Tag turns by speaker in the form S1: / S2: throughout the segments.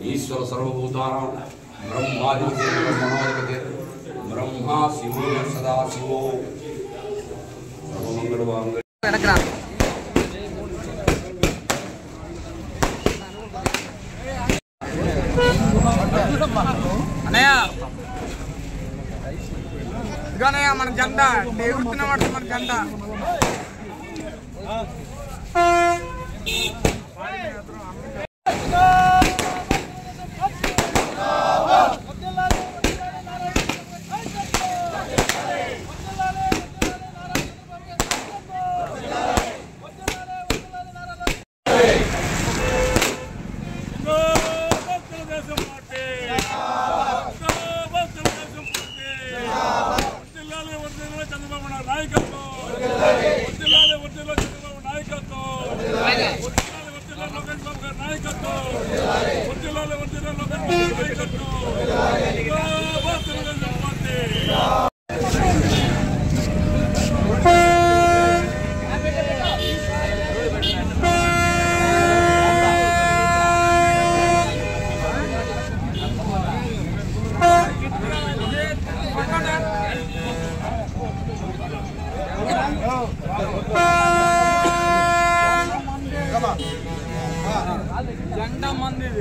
S1: ईश्वर सर्वभूतानां ब्रह्मादित्य ब्रह्मा शिवो सदा शिवो सर्वमंगलवांग
S2: अनया मन जंडा देवुतुन्न वाडु मन जंडा जंडा मंदिर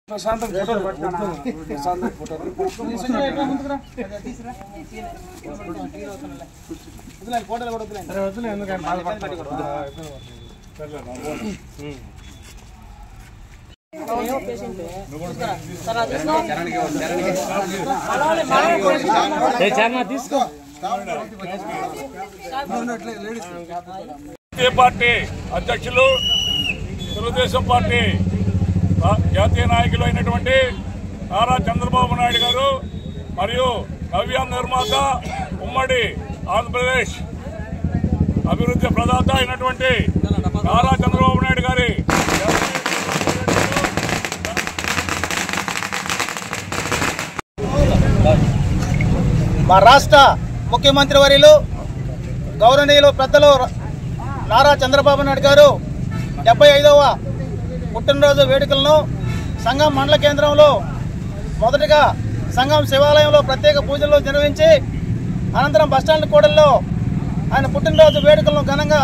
S2: ప్రశాంతం ఫోటోలు పట్టుకోనా ప్రశాంతం ఫోటోలు వదిలేండి ఫోటోలు కూడా వదిలేండి అరే వదిలే ఎందుకంటే బాధపడతారు
S3: పార్టీ అధ్యక్షులు తెలుగుదేశం పార్టీ జాతీయ నాయకులు అయినటువంటి నారా చంద్రబాబు నాయుడు గారు మరియు నవ్య నిర్మాత ఉమ్మడి ఆంధ్రప్రదేశ్ అభివృద్ధి ప్రదాత అయినటువంటి నారా చంద్రబాబు నాయుడు గారి
S2: మా రాష్ట్ర ముఖ్యమంత్రి వర్యులు గౌరవనీయులు పెద్దలు నారా చంద్రబాబు నాయుడు గారు 75వ పుట్టినరోజు వేడుకలను సంఘం మండల కేంద్రంలో మొదటగా సంఘం శివాలయంలో ప్రత్యేక పూజలు నిర్వహించి అనంతరం బస్టాండ్ కూడల్లో ఆయన పుట్టినరోజు వేడుకలను ఘనంగా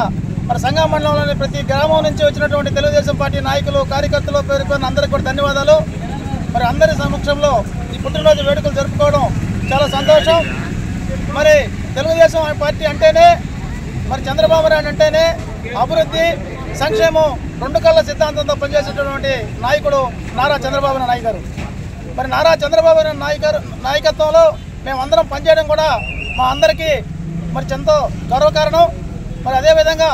S2: మరి సంఘం మండలంలోని ప్రతి గ్రామం నుంచి వచ్చినటువంటి తెలుగుదేశం పార్టీ నాయకులు కార్యకర్తలు పేర్కొన్న అందరికీ కూడా ధన్యవాదాలు. మరి అందరి సమక్షంలో ఈ పుట్టినరోజు వేడుకలు జరుపుకోవడం చాలా సంతోషం. మరి తెలుగుదేశం పార్టీ అంటేనే మరి చంద్రబాబు నాయుడు అంటేనే అభివృద్ధి సంక్షేమం రెండు కళ్ళ సిద్ధాంతంతో పనిచేసేటటువంటి నాయకుడు నారా చంద్రబాబు నాయుడు గారు. మరి నారా చంద్రబాబు నాయుడు నాయకత్వంలో మేమందరం పనిచేయడం కూడా మా అందరికీ మరి ఎంతో గర్వకారణం. మరి అదేవిధంగా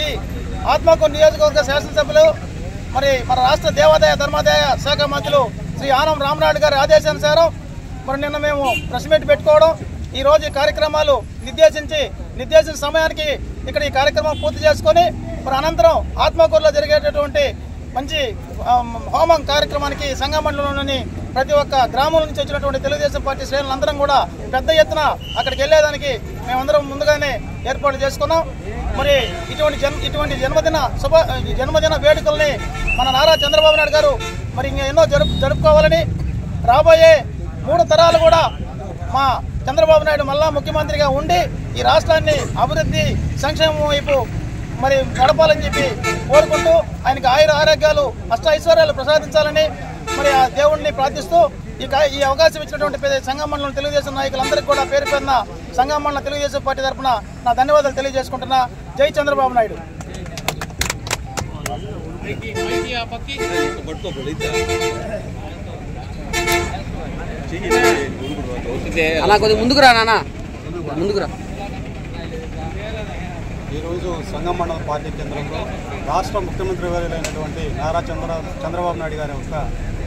S2: ఈ ఆత్మకూరు నియోజకవర్గ శాసనసభ్యులు మరి మన రాష్ట్ర దేవాదాయ ధర్మాదాయ శాఖ మంత్రులు శ్రీ ఆనం రామనాయుడు గారి ఆదేశానుసారం మరి నిన్న మేము ప్రెస్ మీట్ పెట్టుకోవడం, ఈరోజు ఈ కార్యక్రమాలు నిర్దేశించిన సమయానికి ఇక్కడ ఈ కార్యక్రమం పూర్తి చేసుకొని మరి అనంతరం ఆత్మకూరులో జరిగేటటువంటి మంచి హోమం కార్యక్రమానికి సంఘమండలంలోని ప్రతి ఒక్క గ్రామం నుంచి వచ్చినటువంటి తెలుగుదేశం పార్టీ శ్రేణులందరం కూడా పెద్ద ఎత్తున అక్కడికి వెళ్ళేదానికి మేమందరం ముందుగానే ఏర్పాటు చేసుకున్నాం. మరి ఇటువంటి జన్మదిన వేడుకల్ని మన నారా చంద్రబాబు నాయుడు గారు మరి ఇంకా ఎన్నో జరుపుకోవాలని, రాబోయే 3 తరాలు కూడా మా చంద్రబాబు నాయుడు మళ్ళా ముఖ్యమంత్రిగా ఉండి ఈ రాష్ట్రాన్ని అభివృద్ధి సంక్షేమం వైపు మరి నడపాలని చెప్పి కోరుకుంటూ ఆయనకి ఆయుర ఆరోగ్యాలు అష్టైశ్వర్యాలు ప్రసాదించాలని మరి ఆ దేవుణ్ణి ప్రార్థిస్తూ ఈ అవకాశం ఇచ్చినటువంటి సంఘమండలం తెలుగుదేశం నాయకులందరికీ కూడా పేరు పేరున సంఘమండలం తెలుగుదేశం పార్టీ తరఫున నా ధన్యవాదాలు తెలియజేసుకుంటున్నా. జై చంద్రబాబు నాయుడు.
S4: ముందుకురా నాన్న, ముందుకురా.
S5: ఈరోజు సంఘమండలం పార్టీ కేంద్రంలో రాష్ట్ర ముఖ్యమంత్రి వర్యులైనటువంటి నారా చంద్రబాబు నాయుడు గారి యొక్క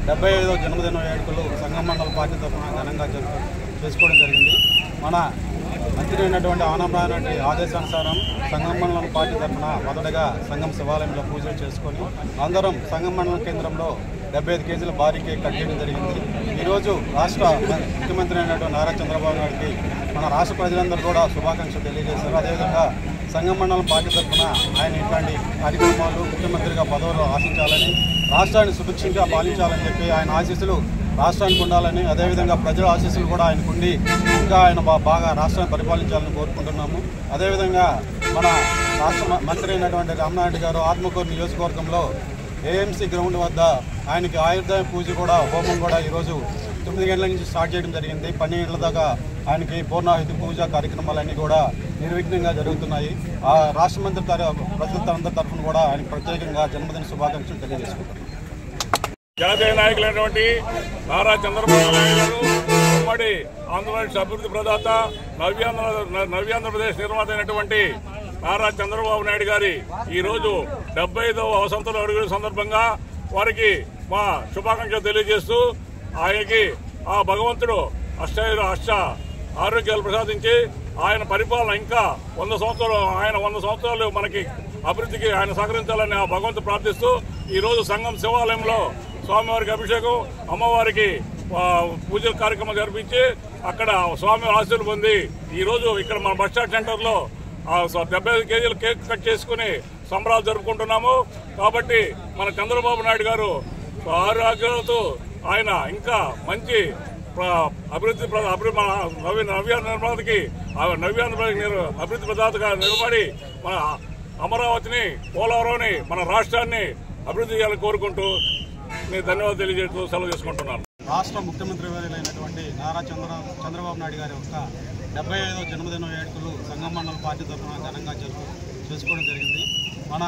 S5: 75వ జన్మదిన వేడుకలు సంఘమండలం పార్టీ తరఫున ఘనంగా చేసుకోవడం జరిగింది. మన మంత్రి అయినటువంటి ఆనం రామనాయుడు ఆదేశానుసారం సంఘమండలం పార్టీ తరఫున మొదటగా సంఘం శివాలయంలో పూజలు చేసుకొని అందరం సంఘమండలం కేంద్రంలో 75 కేజీల భారీ కేక్ కట్ చేయడం జరిగింది. ఈరోజు రాష్ట్ర ముఖ్యమంత్రి అయినటువంటి నారా చంద్రబాబు నాయుడికి మన రాష్ట్ర ప్రజలందరూ కూడా శుభాకాంక్షలు తెలియజేశారు. అదేవిధంగా సంఘమండలం పార్టీ తరఫున ఆయన ఇట్లాంటి కార్యక్రమాలు ముఖ్యమంత్రిగా పదవులు ఆశించాలని, రాష్ట్రాన్ని సుభిక్షంగా పాలించాలని చెప్పి ఆయన ఆశీస్సులు రాష్ట్రానికి ఉండాలని, అదేవిధంగా ప్రజల ఆశీస్సులు కూడా ఆయనకుండి ఇంకా ఆయన బాగా రాష్ట్రాన్ని పరిపాలించాలని కోరుకుంటున్నాము. అదేవిధంగా మన రాష్ట్ర మంత్రి అయినటువంటి రామనాయుడు గారు ఆత్మకూరు నియోజకవర్గంలో ఏఎంసీ గ్రౌండ్ వద్ద ఆయనకి ఆయుర్దాయ పూజ కూడా హోమం కూడా ఈరోజు 9 గంటల నుంచి స్టార్ట్ చేయడం జరిగింది. 12 గంటల దాకా ఆయనకి పూర్ణాహుతి పూజ కార్యక్రమాలన్నీ కూడా నిర్విఘ్నంగా జరుగుతున్నాయి. ఆ రాష్ట్ర మంత్రి ప్రజలందరి తరఫున కూడా ఆయన ప్రత్యేకంగా జన్మదిన శుభాకాంక్షలు తెలియజేసుకుంటున్నారు.
S3: జాతీయ నాయకులైనటువంటి నారా చంద్రబాబు నాయుడు గారు ఉమ్మడి ఆంధ్రప్రదేశ్ అభివృద్ధి ప్రదాత నవ్యాంధ్రప్రదేశ్ నిర్మాత అయినటువంటి నారా చంద్రబాబు నాయుడు గారి ఈరోజు 75వ వసంతల అడుగుల సందర్భంగా వారికి మా శుభాకాంక్షలు తెలియజేస్తూ ఆయనకి ఆ భగవంతుడు అష్ట ఆరోగ్యాలు ప్రసాదించి ఆయన పరిపాలన ఇంకా 100 సంవత్సరాలు మనకి అభివృద్ధికి ఆయన సహకరించాలని ఆ భగవంతుడు ప్రార్థిస్తూ ఈరోజు సంఘం శివాలయంలో స్వామివారికి అభిషేకం, అమ్మవారికి పూజల కార్యక్రమం జరిపించి అక్కడ స్వామి ఆశీస్సులు పొంది ఈరోజు ఇక్కడ మన బస్టాండ్ సెంటర్లో 75 కేజీల కేక్ కట్ చేసుకుని సంబరాలు జరుపుకుంటున్నాము. కాబట్టి మన చంద్రబాబు నాయుడు గారు ఆరోగ్యాలతో ఆయన ఇంకా మంచి అభివృద్ధి నవ్యాంధ్రకి అభివృద్ధి ప్రదాతగా నిలబడి మన అమరావతిని, పోలవరంని, మన రాష్ట్రాన్ని అభివృద్ధి చేయాలని కోరుకుంటూ నేను ధన్యవాదాలు తెలియజేస్తూ సెలవు చేసుకుంటున్నాను.
S5: రాష్ట్ర ముఖ్యమంత్రి వర్యులైనటువంటి నారా చంద్రబాబు నాయుడు గారి యొక్క 75వ జన్మదిన వేడుకలు సంఘమండలం పార్టీ తరఫున ఘనంగా చేసుకోవడం జరిగింది. మన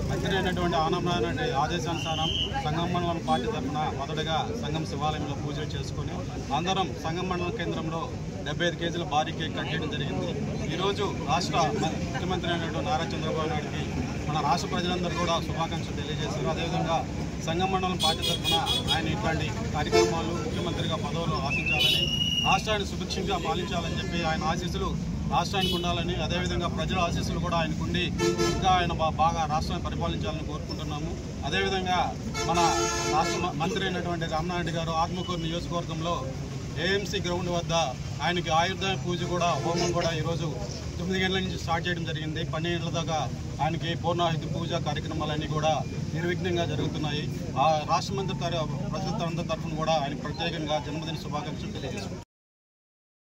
S5: మంత్రి అయినటువంటి ఆనం రామనాయుడు ఆదేశానుసారం సంఘమండలం పార్టీ తరఫున మొదటగా సంఘం శివాలయంలో పూజలు చేసుకొని అందరం సంఘమండలం కేంద్రంలో 75 కేజీల భారీ కేక్ కట్ చేయడం జరిగింది. ఈరోజు రాష్ట్ర ముఖ్యమంత్రి అయినటువంటి నారా చంద్రబాబు నాయుడికి మన రాష్ట్ర ప్రజలందరూ కూడా శుభాకాంక్షలు తెలియజేశారు. అదేవిధంగా సంఘమండలం పార్టీ తరఫున ఆయన ఇట్లాంటి కార్యక్రమాలు ముఖ్యమంత్రిగా పదవులు ఆశించాలని, రాష్ట్రాన్ని సుభిక్షంగా పాలించాలని చెప్పి ఆయన ఆశీస్సులు రాష్ట్రానికి ఉండాలని, అదేవిధంగా ప్రజల ఆశీస్సులు కూడా ఆయనకుండి ఇంకా ఆయన బాగా రాష్ట్రాన్ని పరిపాలించాలని కోరుకుంటున్నాము. అదేవిధంగా మన రాష్ట్ర మంత్రి అయినటువంటి రామనాయుడు గారు ఆత్మకూరు నియోజకవర్గంలో ఏఎంసీ గ్రౌండ్ వద్ద ఆయనకి ఆయుర్దాయ పూజ కూడా హోమం కూడా ఈరోజు 9 గంటల నుంచి స్టార్ట్ చేయడం జరిగింది. 12 గంటల దాకా ఆయనకి పూర్ణాహుతి పూజ కార్యక్రమాలన్నీ కూడా నిర్విఘ్నంగా జరుగుతున్నాయి. ఆ రాష్ట్ర మంత్రి ప్రజలందరి తరఫున కూడా ఆయన ప్రత్యేకంగా జన్మదిన శుభాకాంక్షలు తెలియజేసుకుంటున్నారు.